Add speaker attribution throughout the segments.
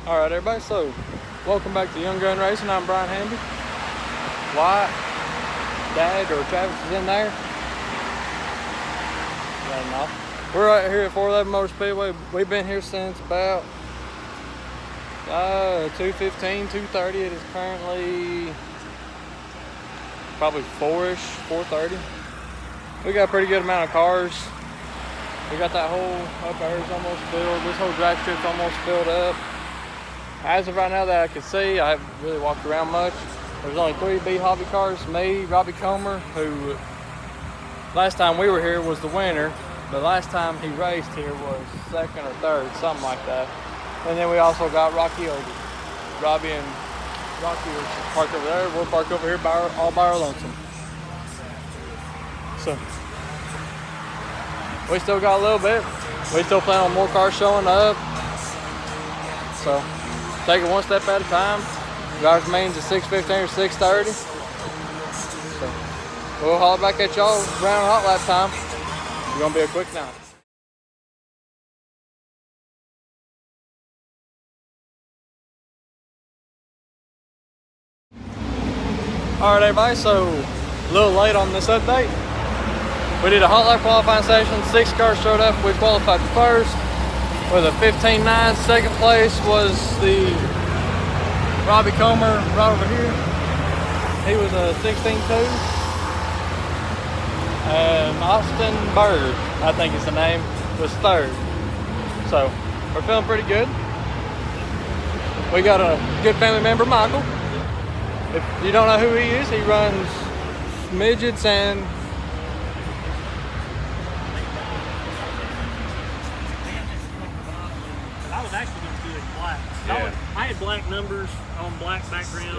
Speaker 1: Alright everybody, so welcome back to Young Gun Racing. I'm Brian Hamby. Wyatt, Dad, or Travis is in there. Let him know. We're right here at 411 Motor Speedway. We've been here since about 2:15, 2:30. It is currently probably 4-ish, 4:30. We got a pretty good amount of cars. We got that whole up there is almost filled. This whole drag strip's almost filled up. As of right now that I can see, I haven't really walked around much. There's only 3 B hobby cars, me, Robbie Comer, who last time we were here was the winner, but last time he raced here was 2nd or 3rd, something like that. And then we also got Rocky Ogie. Robbie and Rocky are parked over there. We're parked over here all by our lonesome. So we still got a little bit. We still plan on more cars showing up. So take it one step at a time. Driver's means at 6:15 or 6:30. So we'll holler back at y'all around hot lap time. It's gonna be a quick night. Alright everybody, so a little late on this update. We did a hot lap qualifying session. 6 cars showed up. We qualified first with a 15.9. Second place was the Robbie Comer right over here. He was a 16.2. And Austin Bird, I think is the name, was 3rd. So we're feeling pretty good. We got a good family member, Michael. If you don't know who he is, he runs midgets and
Speaker 2: I was actually going to do it black.
Speaker 3: Yeah.
Speaker 2: I had black numbers on black background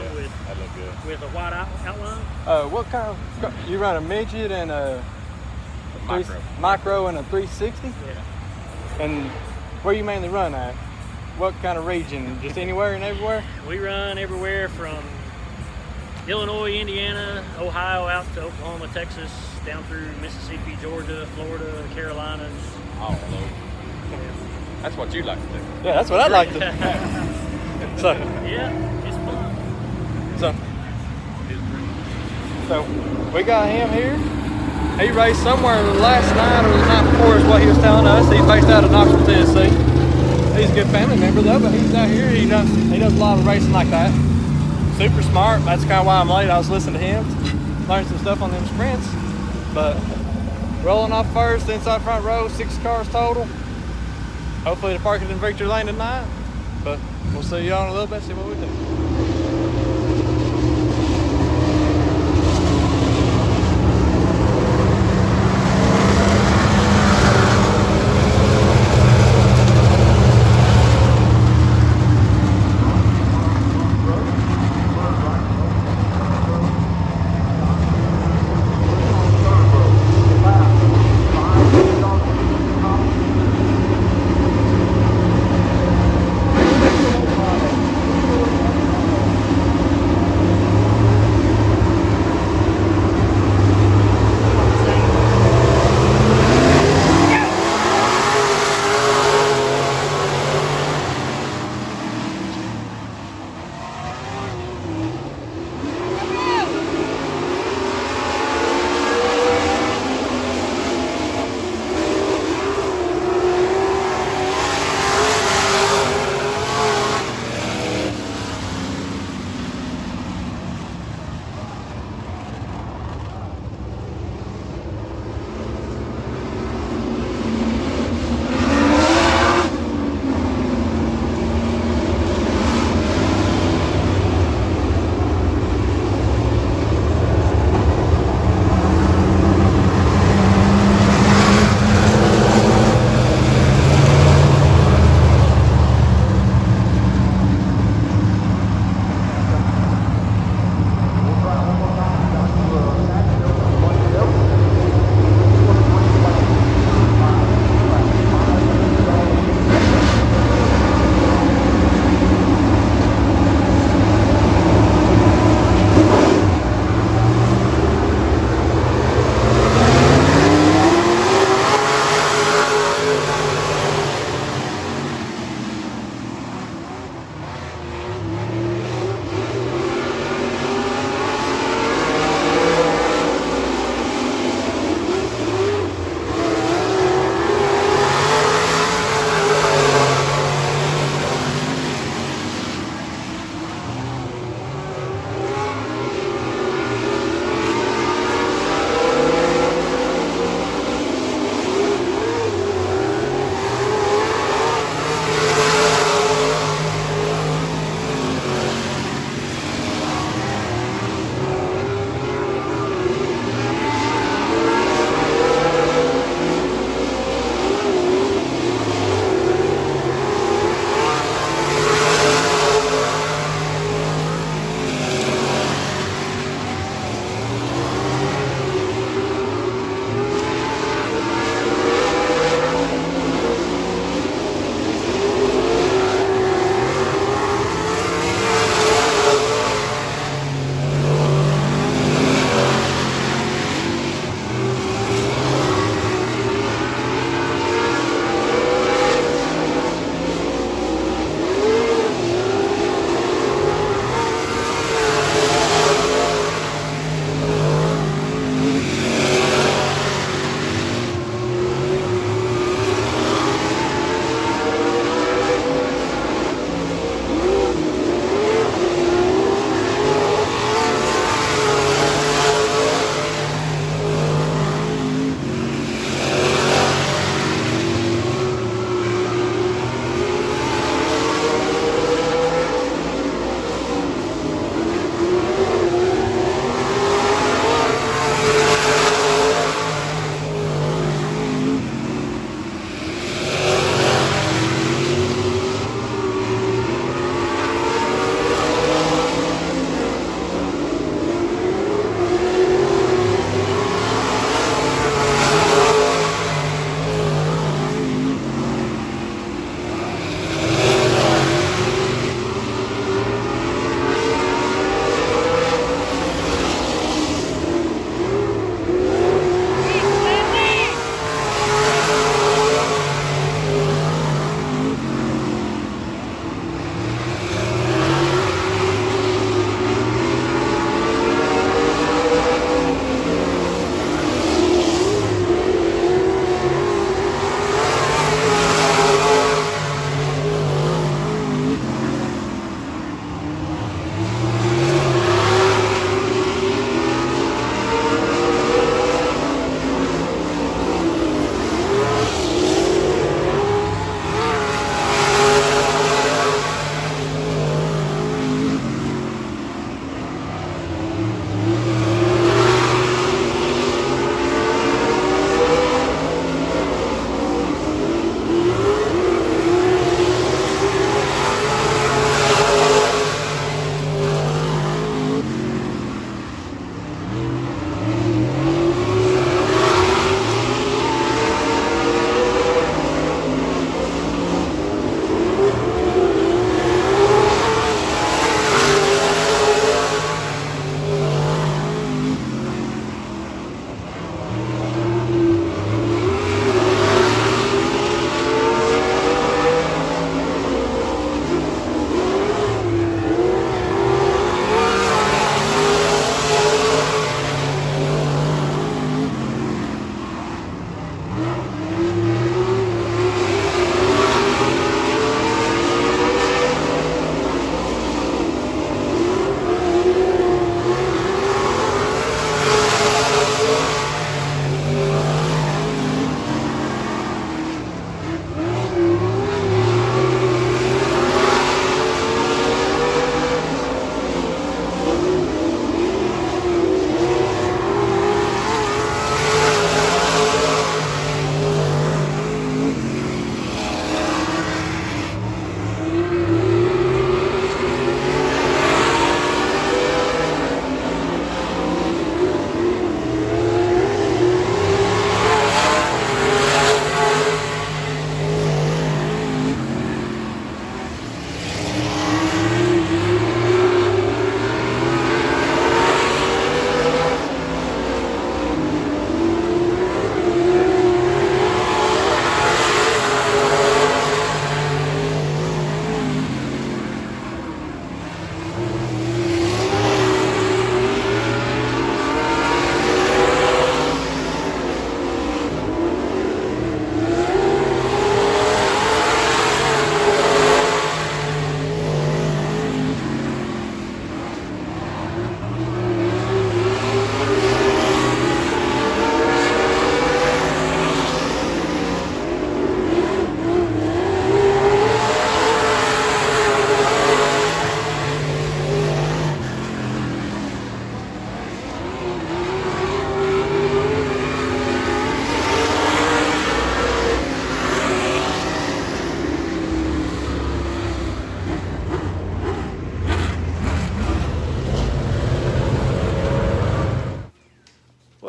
Speaker 2: with a white outline.
Speaker 1: what kind of, you run a midget and a micro and a 360?
Speaker 2: Yeah.
Speaker 1: And where you mainly run at? What kind of region? Just anywhere and everywhere?
Speaker 2: We run everywhere from Illinois, Indiana, Ohio, out to Oklahoma, Texas, down through Mississippi, Georgia, Florida, Carolinas.
Speaker 3: All over. That's what you like to do.
Speaker 1: Yeah, that's what I'd like to do. So,
Speaker 2: yeah, it's fun.
Speaker 1: So we got him here. He raced somewhere last night or the night before is what he was telling us. He's based out of Knoxville, Tennessee. He's a good family member though, but he's out here. He does a lot of racing like that. Super smart. That's kind of why I'm late. I was listening to him, learned some stuff on them sprints. But rolling off first, inside front row, 6 cars total. Hopefully the park is in victory lane tonight. But we'll see y'all in a little bit, see what we do.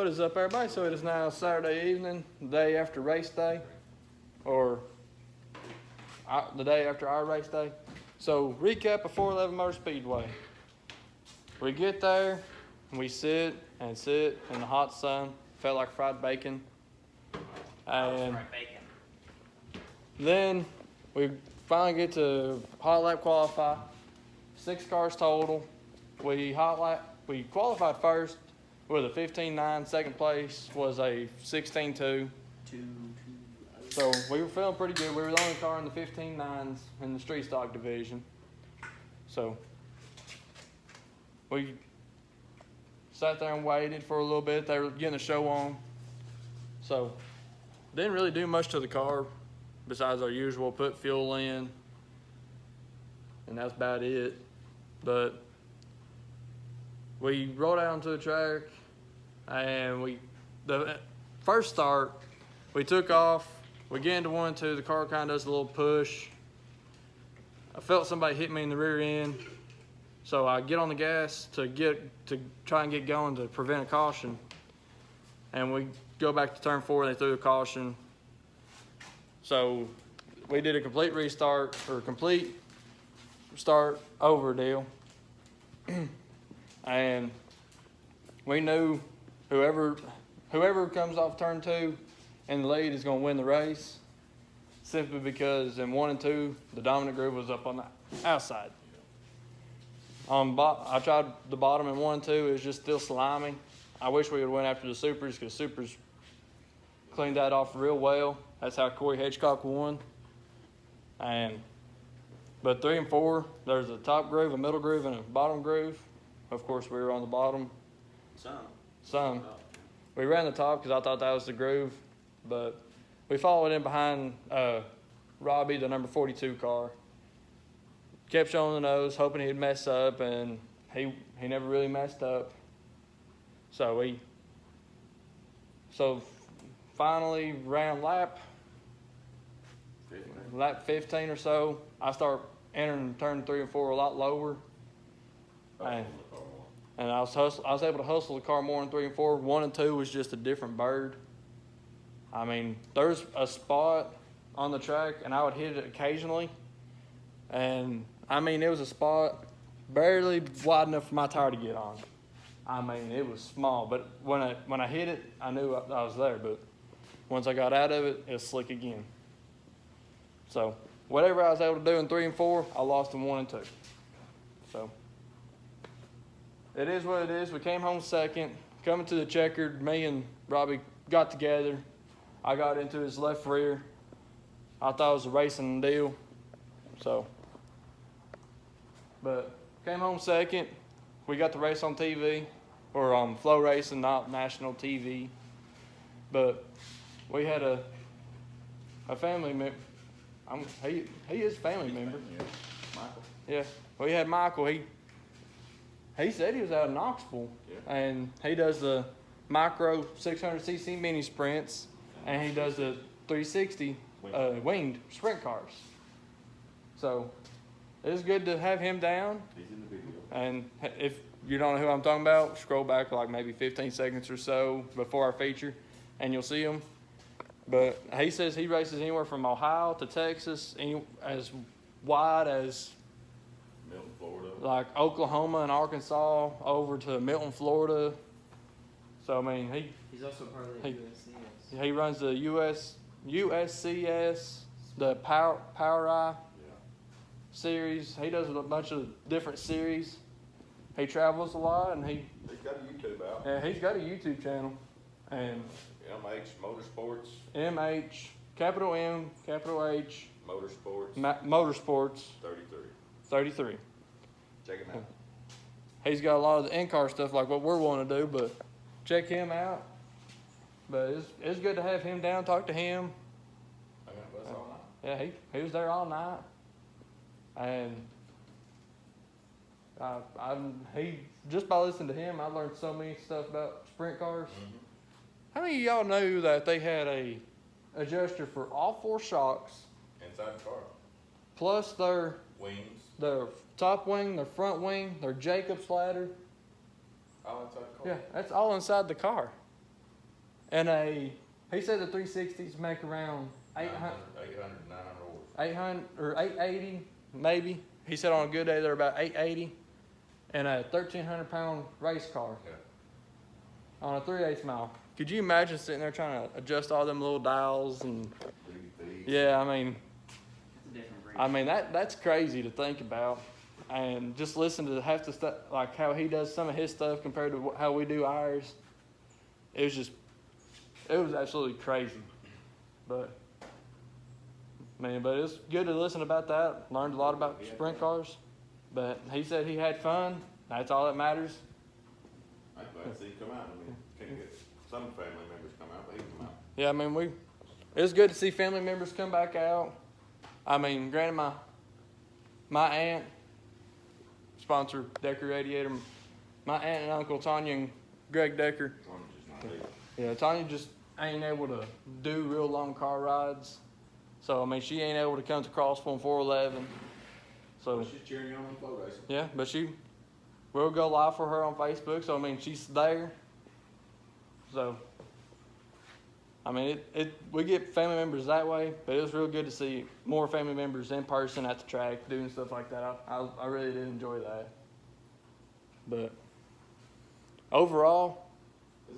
Speaker 1: What is up, everybody? So it is now Saturday evening, the day after race day, or the day after our race day. So recap of 411 Motor Speedway. We get there, and we sit in the hot sun. Felt like fried bacon. And
Speaker 2: Fried bacon.
Speaker 1: then we finally get to hot lap qualify. 6 cars total. We qualified first with a 15.9. Second place was a 16.2. So we were feeling pretty good. We were the only car in the 15.9s in the street stock division. So we sat there and waited for a little bit. They were getting the show on. So didn't really do much to the car besides our usual put fuel in. And that's about it. But we rolled out onto the track, and the first start, we took off. We get into 1 and 2. The car kind of does a little push. I felt somebody hit me in the rear end, so I get on the gas to try and get going to prevent a caution. And we go back to turn 4. They threw a caution, so we did a complete restart or complete start over deal. And we knew whoever comes off turn 2 in the lead is going to win the race, simply because in 1 and 2 the dominant groove was up on the outside. I tried the bottom in 1 and 2. It was just still slimy. I wish we would went after the supers, because supers cleaned that off real well. That's how Corey Hedgecock won. But 3 and 4, there's a top groove, a middle groove, and a bottom groove. Of course, we were on the bottom. Some. We ran the top because I thought that was the groove, but we followed in behind Robbie, the number 42 car. Kept showing the nose, hoping he'd mess up, and he never really messed up. So finally ran lap 15 or so. I start entering turn 3 and 4 a lot lower, and I was able to hustle the car more in 3 and 4. 1 and 2 was just a different bird. I mean, there's a spot on the track, and I would hit it occasionally, and I mean, it was a spot barely wide enough for my tire to get on. I mean, it was small, but when I hit it, I knew I was there. But once I got out of it, it was slick again. So whatever I was able to do in 3 and 4, I lost in 1 and 2. So it is what it is. We came home second. Coming to the checkered, me and Robbie got together. I got into his left rear. I thought it was a racing deal. But came home second. We got the race on TV, or on Flow Racing, not national TV. But we had a family member. He is a family member.
Speaker 3: Michael.
Speaker 1: Yeah, we had Michael. He said he was out of Knoxville, and he does the micro 600cc mini sprints, and he does the 360 winged sprint cars. So it's good to have him down.
Speaker 3: He's in the video.
Speaker 1: And if you don't know who I'm talking about, scroll back like maybe 15 seconds or so before our feature, and you'll see him. But he says he races anywhere from Ohio to Texas, as wide as
Speaker 3: Milton, Florida.
Speaker 1: like Oklahoma and Arkansas over to Milton, Florida. So I mean,
Speaker 4: he's also part of the USCS.
Speaker 1: he runs the USCS, the Power Eye series. He does a bunch of different series. He travels a lot, and he's
Speaker 3: got a YouTube out.
Speaker 1: Yeah, he's got a YouTube channel, and
Speaker 3: MH Motorsports.
Speaker 1: MH, capital M, capital H,
Speaker 3: Motorsports.
Speaker 1: Motorsports 33.
Speaker 3: Check him out.
Speaker 1: He's got a lot of the in-car stuff like what we're wanting to do, but check him out. But it's good to have him down, talk to him.
Speaker 3: I got a bus all night.
Speaker 1: Yeah, he was there all night, and he just by listening to him, I learned so many stuff about sprint cars.
Speaker 3: Mm-hmm.
Speaker 1: How many of y'all knew that they had a adjuster for all 4 shocks
Speaker 3: Inside the car.
Speaker 1: plus their
Speaker 3: Wings.
Speaker 1: top wing, their front wing, their Jacob's ladder?
Speaker 3: All inside the car.
Speaker 1: Yeah, that's all inside the car. And he said the 360s make around 800, 800 or 880 maybe. He said on a good day they're about 880, and a 1,300-pound race car on a 3/8 mile. Could you imagine sitting there trying to adjust all them little dials and? Yeah, I mean that's crazy to think about, and just listen to half the stuff like how he does some of his stuff compared to how we do ours. It was absolutely crazy, but it's good to listen about that. Learned a lot about sprint cars, but he said he had fun. That's all that matters.
Speaker 5: I'm glad to see you come out. I mean, can't get some family members come out, but he come out.
Speaker 1: Yeah, I mean it's good to see family members come back out. I mean, granted, my aunt, sponsor Decker Radiator, my aunt and uncle Tanya and Greg Decker. Yeah, Tanya just ain't able to do real long car rides. So, I mean, she ain't able to come to Crossville and 411. So
Speaker 5: she's cheering you on the flow racing.
Speaker 1: Yeah, but we'll go live for her on Facebook. So, I mean, she's there. So, I mean, we get family members that way, but it was real good to see more family members in person at the track doing stuff like that. I really did enjoy that. But overall,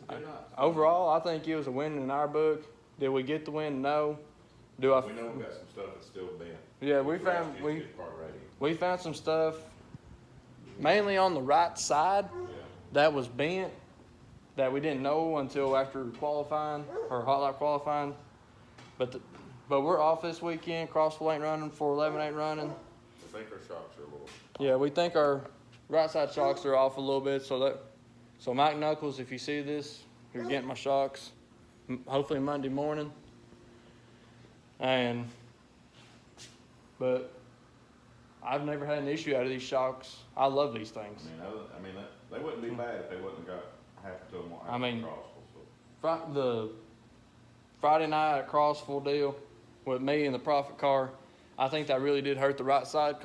Speaker 1: I think it was a win in our book. Did we get the win? No.
Speaker 5: We know we got some stuff that's still bent.
Speaker 1: Yeah, we found some stuff mainly on the right side that was bent that we didn't know until after qualifying or hot lap qualifying. But we're off this weekend. Crossville ain't running. 411 ain't running.
Speaker 5: I think our shocks are a little.
Speaker 1: Yeah, we think our right side shocks are off a little bit. So Mike Knuckles, if you see this, you're getting my shocks. Hopefully Monday morning. But I've never had an issue out of these shocks. I love these things.
Speaker 5: I mean, they wouldn't be bad if they wouldn't have got half of them.
Speaker 1: I mean,
Speaker 5: Crossville,
Speaker 1: the Friday night at Crossville deal with me and the Profit car, I think that really did hurt the right side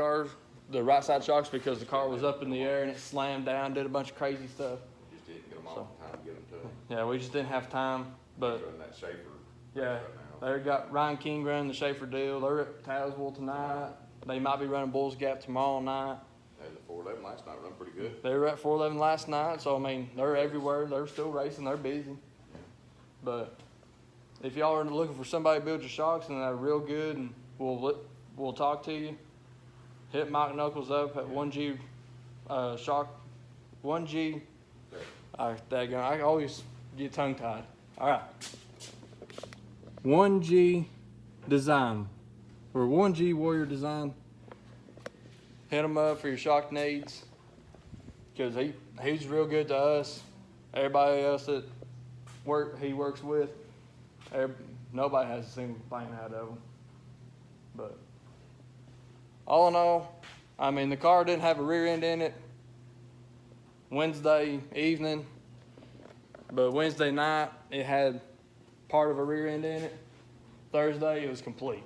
Speaker 1: shocks because the car was up in the air and it slammed down, did a bunch of crazy stuff.
Speaker 5: Just didn't get them off in time to get them to them.
Speaker 1: Yeah, we just didn't have time. But
Speaker 5: running that Schaefer.
Speaker 1: Yeah, they got Ryan King running the Schaefer deal. They're at Tazewell tonight. They might be running Bulls Gap tomorrow night.
Speaker 5: They had the 411 last night, run pretty good.
Speaker 1: They were at 411 last night, so I mean they're everywhere. They're still racing. They're busy. But if y'all are looking for somebody to build your shocks and they're real good, and we'll talk to you. Hit Mike Knuckles up at 1G shock 1G. I always get tongue tied. All right. 1G Design or 1G Warrior Design. Hit him up for your shock needs because he's real good to us. Everybody else that he works with, nobody has a single complaint out of him. But all in all, I mean, the car didn't have a rear end in it Wednesday evening, but Wednesday night it had part of a rear end in it. Thursday it was complete.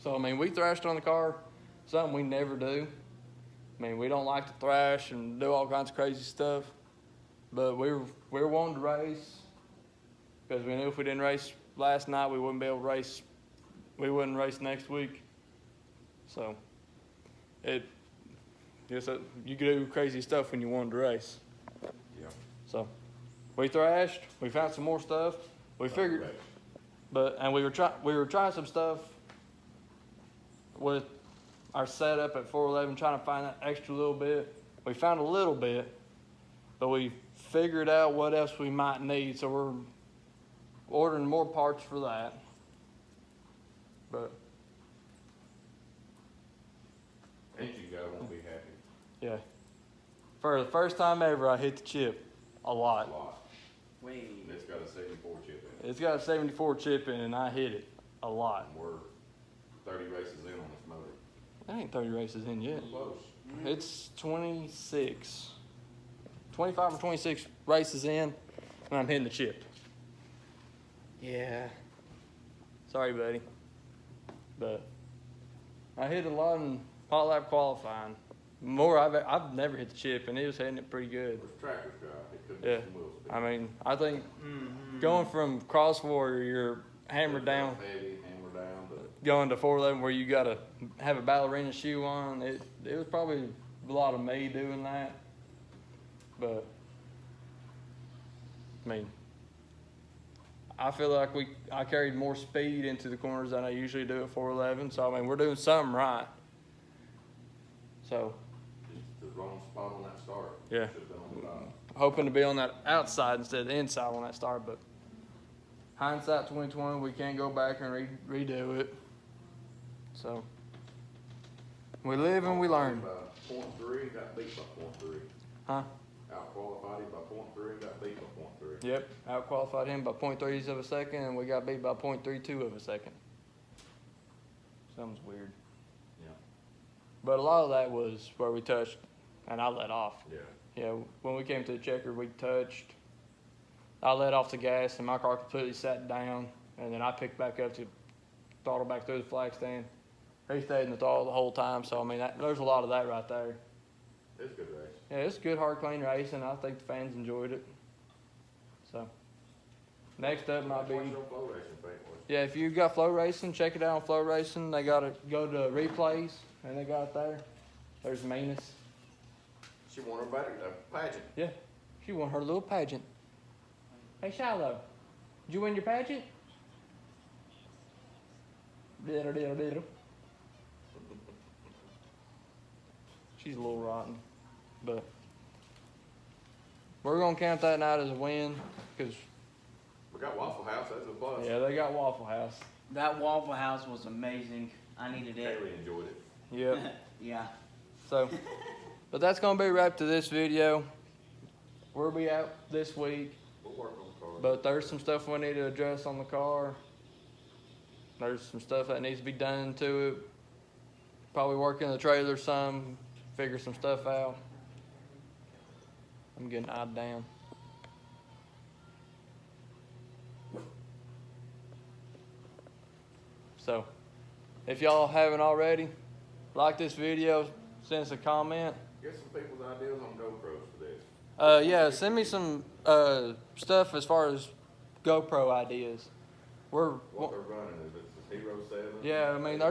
Speaker 1: So I mean, we thrashed on the car, something we never do. I mean, we don't like to thrash and do all kinds of crazy stuff, but we were wanting to race because we knew if we didn't race last night, we wouldn't be able to race. We wouldn't race next week. So you do crazy stuff when you want to race.
Speaker 5: Yeah.
Speaker 1: So we thrashed. We found some more stuff. We figured, and we were trying some stuff with our setup at 411, trying to find that extra little bit. We found a little bit, but we figured out what else we might need. So we're ordering more parts for that. But
Speaker 5: Engine guy won't be happy.
Speaker 1: yeah, for the first time ever, I hit the chip a lot.
Speaker 4: Wait.
Speaker 5: It's got a 74 chip in it.
Speaker 1: It's got a 74 chip in it, and I hit it a lot.
Speaker 5: And we're 30 races in on this motor.
Speaker 1: That ain't 30 races in yet.
Speaker 5: Close.
Speaker 1: It's 26. 25 or 26 races in, and I'm hitting the chip. Yeah. Sorry, buddy. But I hit a lot in hot lap qualifying. More, I've never hit the chip, and it was hitting it pretty good.
Speaker 5: It was tractor's drive. It couldn't
Speaker 1: Yeah.
Speaker 5: get some wheels.
Speaker 1: I mean, I think Going from cross warrior, you're hammered down,
Speaker 5: Heavy, hammer down, but
Speaker 1: going to 411 where you gotta have a ballerina shoe on. It was probably a lot of me doing that, but I mean, I feel like I carried more speed into the corners than I usually do at 411. So I mean, we're doing something right. So
Speaker 5: just the wrong spot on that start.
Speaker 1: yeah,
Speaker 5: Should've been on the top.
Speaker 1: hoping to be on that outside instead of the inside on that start, but hindsight 2020, we can't go back and redo it. So we live and we learn.
Speaker 5: By .3, got beat by .3.
Speaker 1: Huh?
Speaker 5: Out qualified him by .3, got beat by .3.
Speaker 1: Yep, out qualified him by 0.3 of a second, and we got beat by 0.32 of a second. Something's weird.
Speaker 5: Yeah.
Speaker 1: But a lot of that was where we touched, and I let off.
Speaker 5: Yeah.
Speaker 1: Yeah, when we came to the checker, we touched. I let off the gas, and my car completely sat down, and then I picked back up to throttle back through the flag stand. He stayed in the throttle the whole time, so I mean, there's a lot of that right there.
Speaker 5: It's a good race.
Speaker 1: Yeah, it's good, hard, clean racing. I think the fans enjoyed it. So, next up might be.
Speaker 5: What's your flow racing paint was?
Speaker 1: Yeah, if you got Flow Racing, check it out on Flow Racing. They got to go to replays, and they got it there. There's Venus.
Speaker 5: She won her pageant.
Speaker 1: Yeah, she won her little pageant. Hey, Shiloh, did you win your pageant? Diddle, diddle, diddle. She's a little rotten, but we're going to count that night as a win because,
Speaker 5: We got Waffle House, that's a plus.
Speaker 1: yeah, they got Waffle House.
Speaker 4: That Waffle House was amazing. I needed it.
Speaker 5: Kaylee enjoyed it.
Speaker 1: Yep.
Speaker 4: Yeah.
Speaker 1: So, but that's going to be a wrap to this video. We'll be out this week,
Speaker 5: We'll work on the car.
Speaker 1: but there's some stuff we need to adjust on the car. There's some stuff that needs to be done to it. Probably work in the trailer some, figure some stuff out. I'm getting eyed down. So, if y'all haven't already, like this video, send us a comment.
Speaker 5: Get some people's ideas on GoPros for this.
Speaker 1: Yeah, send me some stuff as far as GoPro ideas.
Speaker 5: What they're running, is it Hero 7?
Speaker 1: Yeah, I mean,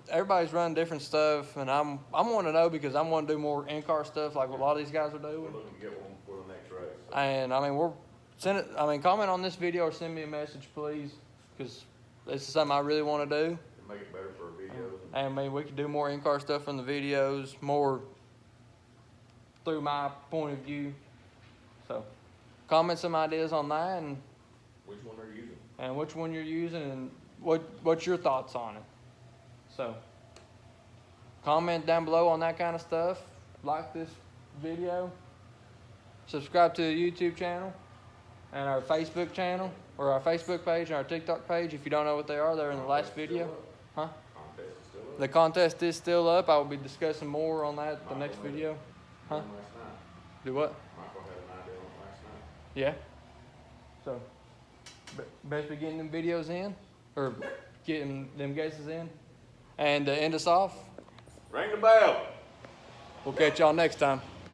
Speaker 1: everybody's running different stuff, and I'm wanting to know because I'm wanting to do more in-car stuff like what a lot of these guys are
Speaker 5: We're
Speaker 1: doing.
Speaker 5: looking to get one for the next race. So.
Speaker 1: And I mean, comment on this video or send me a message, please, because this is something I really want to do.
Speaker 5: To make it better for our videos.
Speaker 1: And I mean, we could do more in-car stuff in the videos, more through my point of view. So, comment some ideas on that and
Speaker 5: Which one are you using?
Speaker 1: which one you're using and what's your thoughts on it. So, comment down below on that kind of stuff. Like this video. Subscribe to the YouTube channel and our Facebook channel or our Facebook page and our TikTok page. If you don't know what they are, they're in the last video. Huh?
Speaker 5: Contest is still up.
Speaker 1: The contest is still up. I will be discussing more on that the next video. Huh?
Speaker 5: Last night.
Speaker 1: Do what?
Speaker 5: Michael had an idea on it last night.
Speaker 1: Yeah. So, best be getting them videos in, or getting them guesses in. And to end us off,
Speaker 5: Ring the bell.
Speaker 1: we'll catch y'all next time.